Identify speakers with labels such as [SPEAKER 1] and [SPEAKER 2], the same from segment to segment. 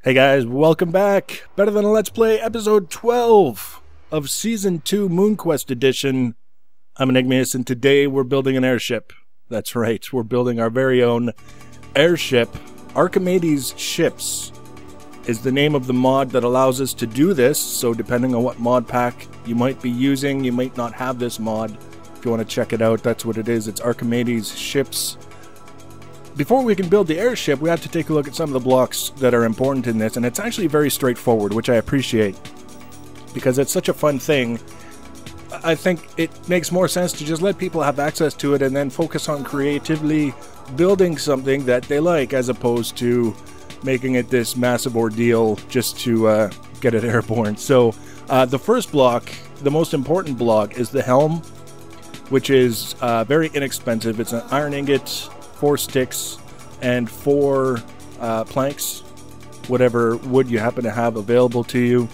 [SPEAKER 1] Hey guys, welcome back. Better Than a Let's Play, episode 12 of Season 2 MoonQuest edition. I'm Enigmius, and today we're building an airship. That's right, we're building our very own airship. Archimedes Ships is the name of the mod that allows us to do this, so depending on what mod pack you might be using, you might not have this mod. If you want to check it out, that's what it is. It's Archimedes Ships. Before we can build the airship, we have to take a look at some of the blocks that are important in this, and it's actually very straightforward, which I appreciate, because it's such a fun thing. I think it makes more sense to just let people have access to it and then focus on creatively building something that they like, as opposed to making it this massive ordeal just to get it airborne. So the first block, the most important block, is the helm, which is very inexpensive. It's an iron ingot, 4 sticks, and 4 planks, whatever wood you happen to have available to you,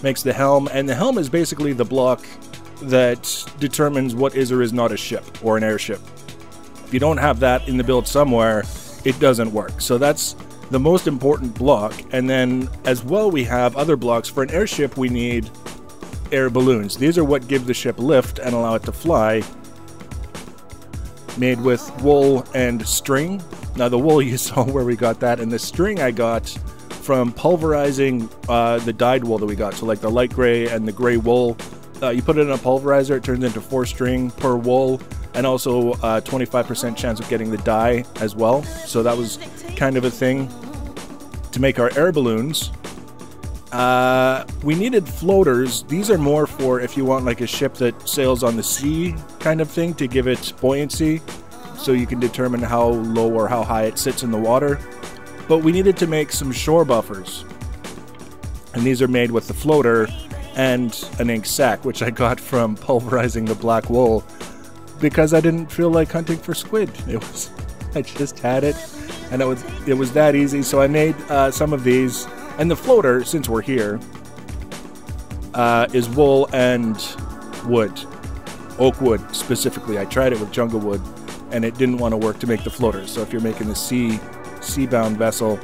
[SPEAKER 1] makes the helm. And the helm is basically the block that determines what is or is not a ship or an airship. If you don't have that in the build somewhere, it doesn't work. So that's the most important block. And then as well, we have other blocks. For an airship, we need air balloons. These are what give the ship lift and allow it to fly, made with wool and string. Now the wool, you saw where we got that, and the string I got from pulverizing the dyed wool that we got. So like the light gray and the gray wool, you put it in a pulverizer, it turns into 4 string per wool, and also 25% chance of getting the dye as well. So that was kind of a thing to make our air balloons. We needed floaters. These are more for if you want like a ship that sails on the sea kind of thing, to give it buoyancy, so you can determine how low or how high it sits in the water. But we needed to make some shore buffers, and these are made with the floater and an ink sac, which I got from pulverizing the black wool because I didn't feel like hunting for squid. I just had it, and it was that easy. So I made some of these. And the floater, since we're here, is wool and wood. Oak wood, specifically. I tried it with jungle wood, and it didn't want to work to make the floater. So if you're making the sea-bound vessel,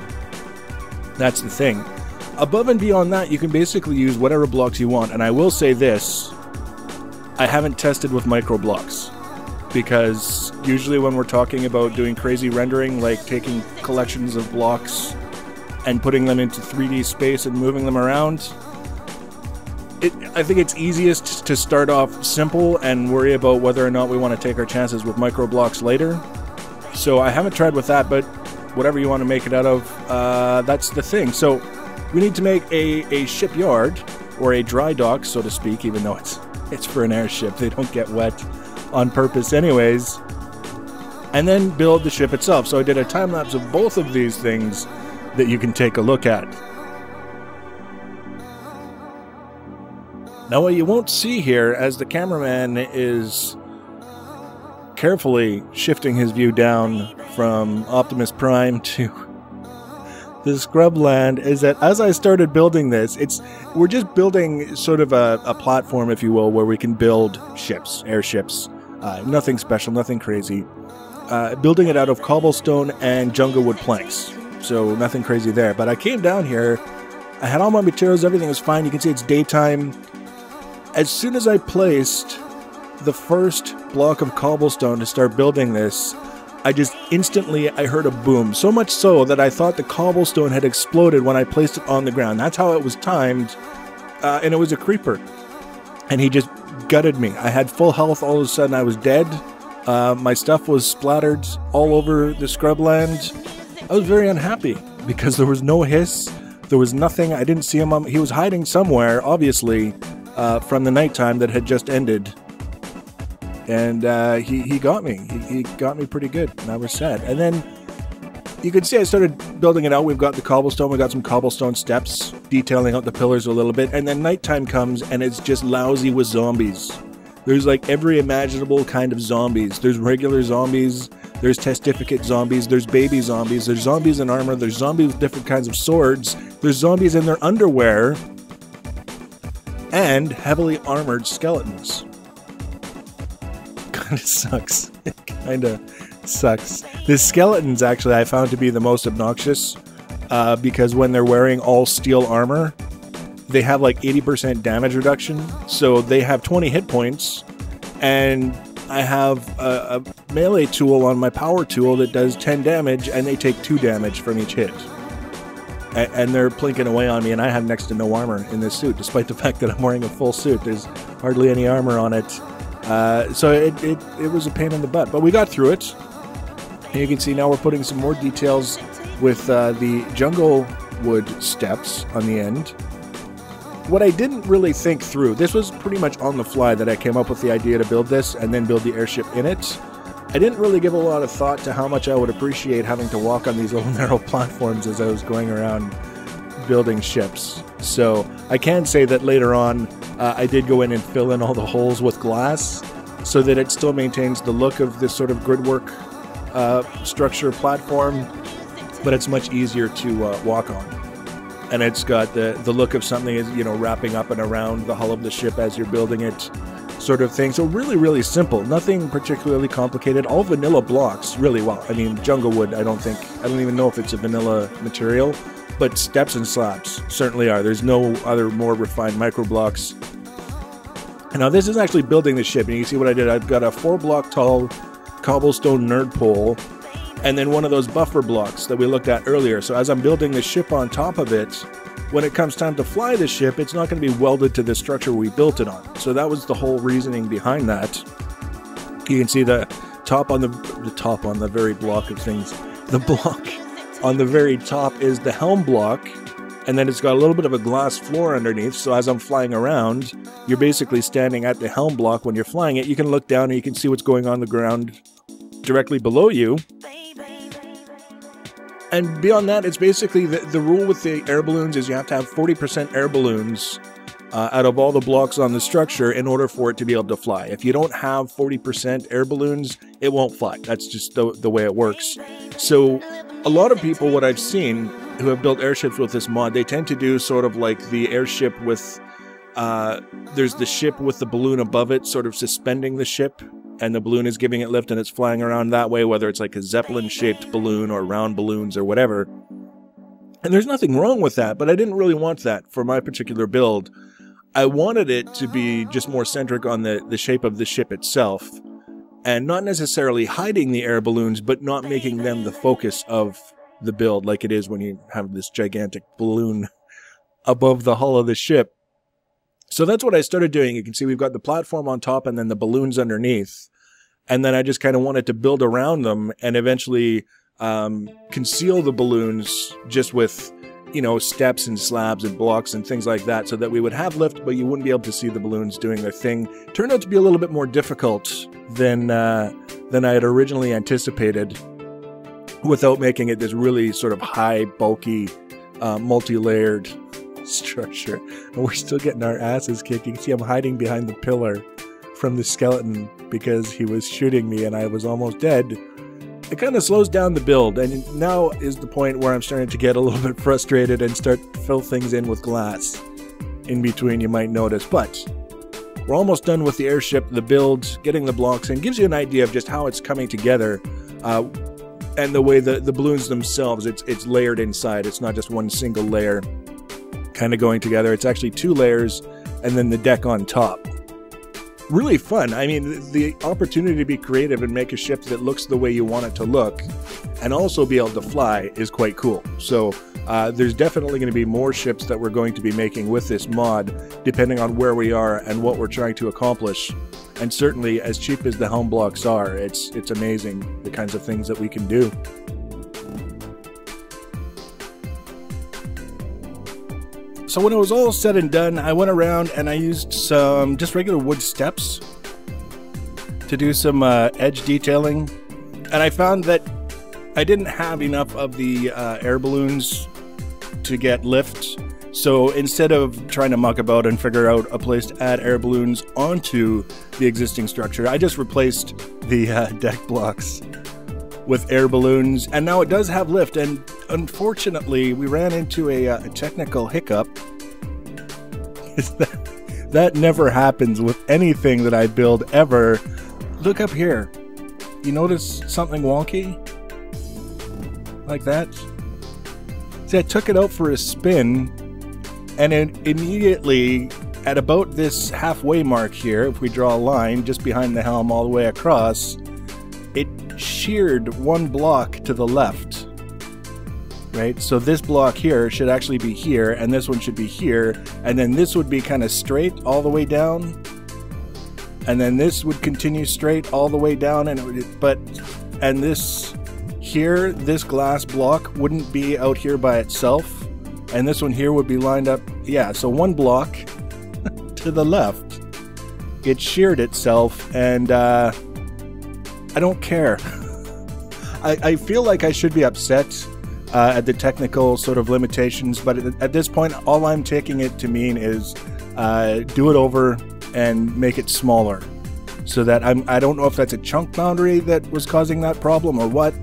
[SPEAKER 1] that's the thing. Above and beyond that, you can basically use whatever blocks you want. And I will say this, I haven't tested with micro blocks, because usually when we're talking about doing crazy rendering, like taking collections of blocks and putting them into 3D space and moving them around, I think it's easiest to start off simple and worry about whether or not we want to take our chances with micro blocks later. So I haven't tried with that, but whatever you want to make it out of, that's the thing. So we need to make a shipyard, or a dry dock, so to speak, even though it's for an airship. They don't get wet on purpose anyways. And then build the ship itself. So I did a time lapse of both of these things that you can take a look at. Now what you won't see here, as the cameraman is carefully shifting his view down from Optimus Prime to the scrubland, is that as I started building this, we're just building sort of a platform, if you will, where we can build ships, airships. Nothing special, nothing crazy. Building it out of cobblestone and jungle wood planks. So nothing crazy there. But I came down here, I had all my materials, everything was fine. You can see it's daytime. As soon as I placed the first block of cobblestone to start building this, I heard a boom. So much so that I thought the cobblestone had exploded when I placed it on the ground. That's how it was timed. And it was a creeper. And he just gutted me. I had full health. All of a sudden I was dead. My stuff was splattered all over the scrubland. I was very unhappy because there was no hiss, there was nothing. I didn't see him. He was hiding somewhere, obviously, from the nighttime that had just ended. And he got me. He got me pretty good, and I was sad. And then you can see I started building it out. We've got the cobblestone. We got some cobblestone steps, detailing out the pillars a little bit. And then nighttime comes, and it's just lousy with zombies. There's like every imaginable kind of zombies. There's regular zombies, there's testificate zombies, there's baby zombies, there's zombies in armor, there's zombies with different kinds of swords, there's zombies in their underwear, and heavily armored skeletons. Kinda sucks. It kinda sucks. The skeletons, actually, I found to be the most obnoxious. because when they're wearing all steel armor, they have like 80% damage reduction. So they have 20 hit points, and I have a melee tool on my power tool that does 10 damage, and they take 2 damage from each hit. And they're plinking away on me, and I have next to no armor in this suit, despite the fact that I'm wearing a full suit. There's hardly any armor on it. So it was a pain in the butt, but we got through it. And you can see now we're putting some more details with the jungle wood steps on the end. What I didn't really think through, this was pretty much on the fly that I came up with the idea to build this and then build the airship in it. I didn't really give a lot of thought to how much I would appreciate having to walk on these little narrow platforms as I was going around building ships. So I can say that later on I did go in and fill in all the holes with glass so that it still maintains the look of this sort of gridwork structure platform, but it's much easier to walk on. And it's got the look of something, you know, wrapping up and around the hull of the ship as you're building it, sort of thing. So really, really simple. Nothing particularly complicated. All vanilla blocks, really well. I mean, jungle wood, I don't even know if it's a vanilla material, but steps and slabs certainly are. There's no other more refined micro blocks. And now this is actually building the ship, and you can see what I did. I've got a 4-block tall cobblestone nerd pole, and then one of those buffer blocks that we looked at earlier. So as I'm building the ship on top of it, when it comes time to fly the ship, it's not going to be welded to the structure we built it on. So that was the whole reasoning behind that. You can see the top on the very block of things. The block on the very top is the helm block, and then it's got a little bit of a glass floor underneath. So as I'm flying around, you're basically standing at the helm block when you're flying it. You can look down and you can see what's going on the ground directly below you. And beyond that, it's basically the rule with the air balloons is you have to have 40% air balloons out of all the blocks on the structure in order for it to be able to fly. If you don't have 40% air balloons, it won't fly. That's just the way it works. So a lot of people, what I've seen, who have built airships with this mod, they tend to do sort of like the airship with, there's the ship with the balloon above it, sort of suspending the ship, and the balloon is giving it lift and it's flying around that way, whether it's like a Zeppelin-shaped balloon or round balloons or whatever. And there's nothing wrong with that, but I didn't really want that for my particular build. I wanted it to be just more centric on the shape of the ship itself, and not necessarily hiding the air balloons, but not making them the focus of the build like it is when you have this gigantic balloon above the hull of the ship. So that's what I started doing. You can see we've got the platform on top and then the balloons underneath. And then I just kind of wanted to build around them and eventually conceal the balloons just with, you know, steps and slabs and blocks and things like that, so that we would have lift, but you wouldn't be able to see the balloons doing their thing. Turned out to be a little bit more difficult than I had originally anticipated, without making it this really sort of high, bulky, multi-layered structure. And we're still getting our asses kicked. You can see I'm hiding behind the pillar from the skeleton because he was shooting me and I was almost dead. It kind of slows down the build, and now is the point where I'm starting to get a little bit frustrated and start to fill things in with glass in between, you might notice. But we're almost done with the airship, the build, getting the blocks in. Gives you an idea of just how it's coming together, and the way the balloons themselves, it's layered inside. It's not just one single layer kind of going together. It's actually 2 layers and then the deck on top. Really fun. I mean, the opportunity to be creative and make a ship that looks the way you want it to look and also be able to fly is quite cool. So there's definitely going to be more ships that we're going to be making with this mod, depending on where we are and what we're trying to accomplish. And certainly, as cheap as the helm blocks are, it's amazing the kinds of things that we can do. So when it was all said and done, I went around and I used some just regular wood steps to do some edge detailing. And I found that I didn't have enough of the air balloons to get lift. So instead of trying to muck about and figure out a place to add air balloons onto the existing structure, I just replaced the deck blocks with air balloons, and now it does have lift. And unfortunately, we ran into a technical hiccup. That never happens with anything that I build ever. Look up here. You notice something wonky? Like that? See, I took it out for a spin, and it immediately, at about this halfway mark here, if we draw a line just behind the helm all the way across, it sheared one block to the left. Right? So this block here should actually be here, and this one should be here, and then this would be kind of straight all the way down, and then this would continue straight all the way down, and and this here, this glass block wouldn't be out here by itself, and this one here would be lined up. Yeah, so one block to the left, it sheared itself, and I don't care. I feel like I should be upset at the technical sort of limitations, but at this point, all I'm taking it to mean is do it over and make it smaller, so that I don't know if that's a chunk boundary that was causing that problem or what.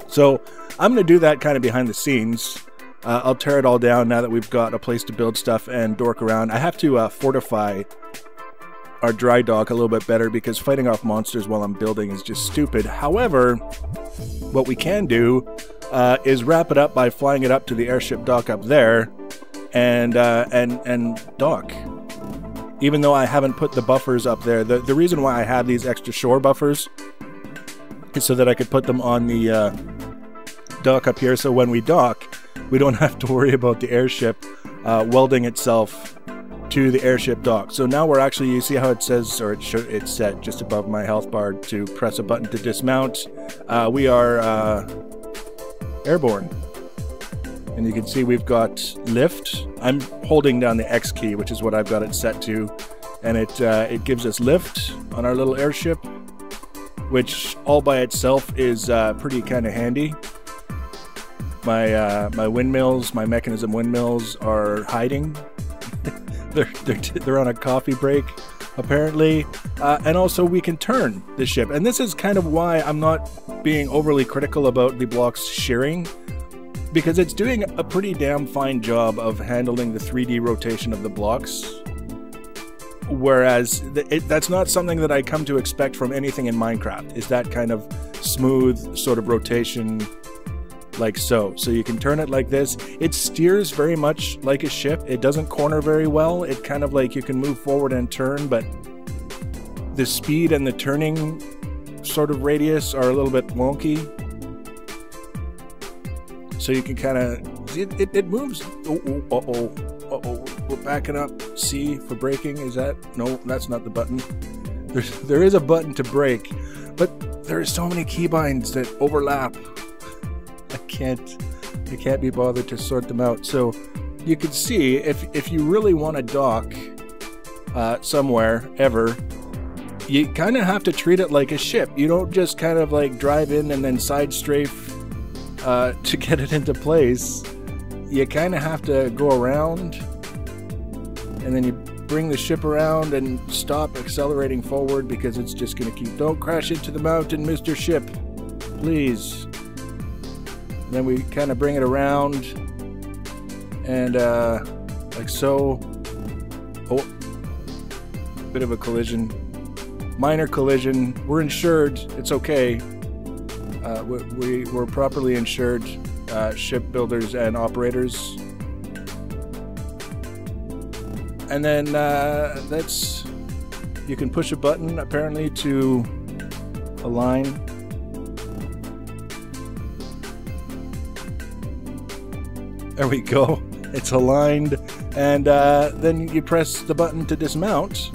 [SPEAKER 1] So I'm going to do that kind of behind the scenes. I'll tear it all down now that we've got a place to build stuff and dork around. I have to fortify our dry dock a little bit better, because fighting off monsters while I'm building is just stupid. However, what we can do is wrap it up by flying it up to the airship dock up there and dock. Even though I haven't put the buffers up there, the reason why I have these extra shore buffers is so that I could put them on the dock up here, so when we dock, we don't have to worry about the airship welding itself to the airship dock. So now we're actually, you see how it says, or it's set just above my health bar to press a button to dismount. We are airborne. And you can see we've got lift. I'm holding down the X key, which is what I've got it set to, and it gives us lift on our little airship, which all by itself is pretty kind of handy. My windmills, my mechanism windmills are hiding. they're on a coffee break, apparently. And also we can turn the ship. And this is kind of why I'm not being overly critical about the blocks shearing, because it's doing a pretty damn fine job of handling the 3D rotation of the blocks. Whereas that's not something that I come to expect from anything in Minecraft, is that kind of smooth sort of rotation, like so. So you can turn it like this. It steers very much like a ship. It doesn't corner very well. It kind of like, you can move forward and turn, but the speed and the turning sort of radius are a little bit wonky. So you can kind of, it moves. Uh-oh, we're backing up. C for braking, is that? No, that's not the button. There is a button to brake, but there are so many keybinds that overlap. I can't be bothered to sort them out. So you can see, if you really want to dock somewhere ever, you kind of have to treat it like a ship. You don't just kind of like drive in and then side strafe to get it into place. You kind of have to go around, and then you bring the ship around and stop accelerating forward, because it's just going to keep, don't crash into the mountain, Mr. Ship, please. Then we kind of bring it around, and like so. Oh, bit of a collision, minor collision. We're insured, it's okay. We're properly insured, ship builders and operators. And then that's, you can push a button apparently to align. There we go, it's aligned, and then you press the button to dismount,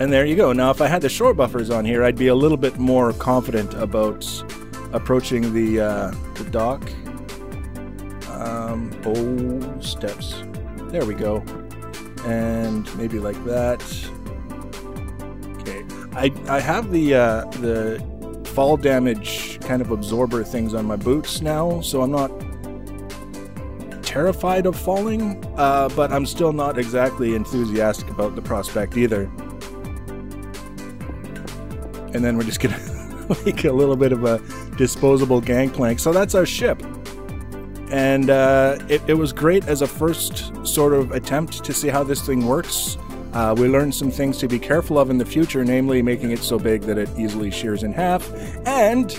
[SPEAKER 1] and there you go. Now if I had the shore buffers on here, I'd be a little bit more confident about approaching the dock. Oh, steps. There we go. And maybe like that. Okay, I have the fall damage kind of absorber things on my boots now, so I'm not terrified of falling, but I'm still not exactly enthusiastic about the prospect either. And then we're just gonna make a little bit of a disposable gangplank. So that's our ship. And it was great as a first sort of attempt to see how this thing works. We learned some things to be careful of in the future, namely making it so big that it easily shears in half, and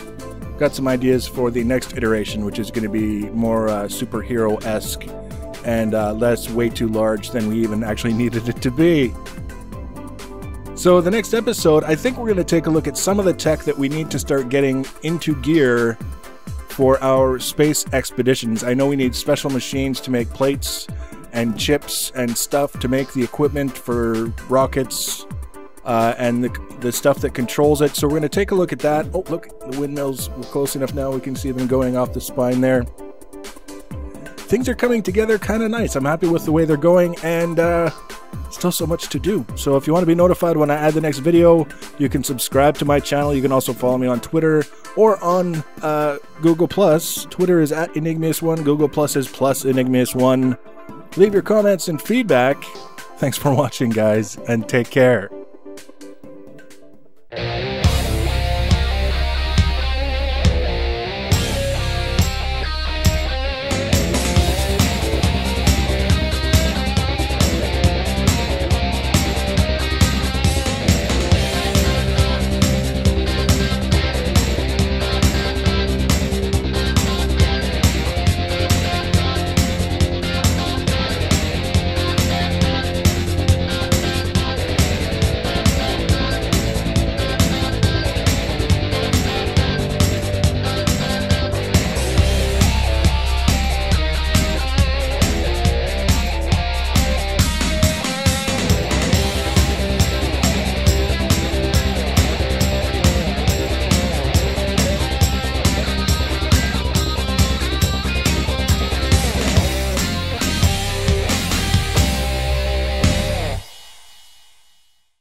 [SPEAKER 1] got some ideas for the next iteration, which is going to be more superhero-esque and less way too large than we even actually needed it to be. So the next episode, I think we're going to take a look at some of the tech that we need to start getting into gear for our space expeditions. I know we need special machines to make plates and chips and stuff to make the equipment for rockets and the stuff that controls it. So we're going to take a look at that. Oh, look, the windmills, we're close enough now. We can see them going off the spine there. Things are coming together kind of nice. I'm happy with the way they're going, and still so much to do. So if you want to be notified when I add the next video, you can subscribe to my channel. You can also follow me on Twitter or on Google+. Twitter is @Enigmius1. Google+ is +Enigmius1. Leave your comments and feedback. Thanks for watching, guys, and take care.